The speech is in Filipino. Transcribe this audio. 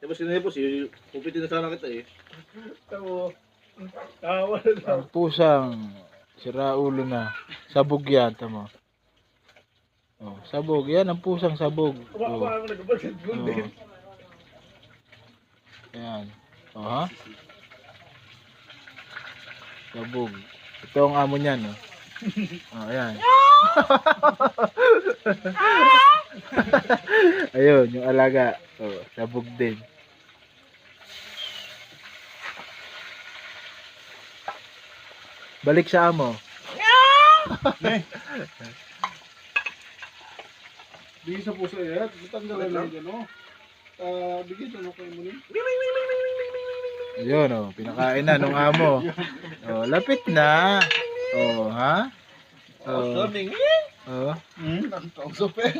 Tapos sinipos, pupitin na sana kita eh. Tawo. Tawa na daw. Ang pusang sira ulo na. Sabog yan, tamo. Oh, sabog. Yan ang pusang sabog. Oh. Kumakaba ako nagkabagad ko din. Ayan. Oh, ha? Sabog. Ito ang amo niyan, no? Oh, ayan. Ayun, yung alaga. Oh, sabog din. Balik sa amo. Bigay sa puso yan. Matanggal lang yan, no? Bigay sa kayo mo rin. Ayun, oh, pinakain na nung amo. Oh, lapit na. Oh, ha? Oh. Oh. Ang kausap eh.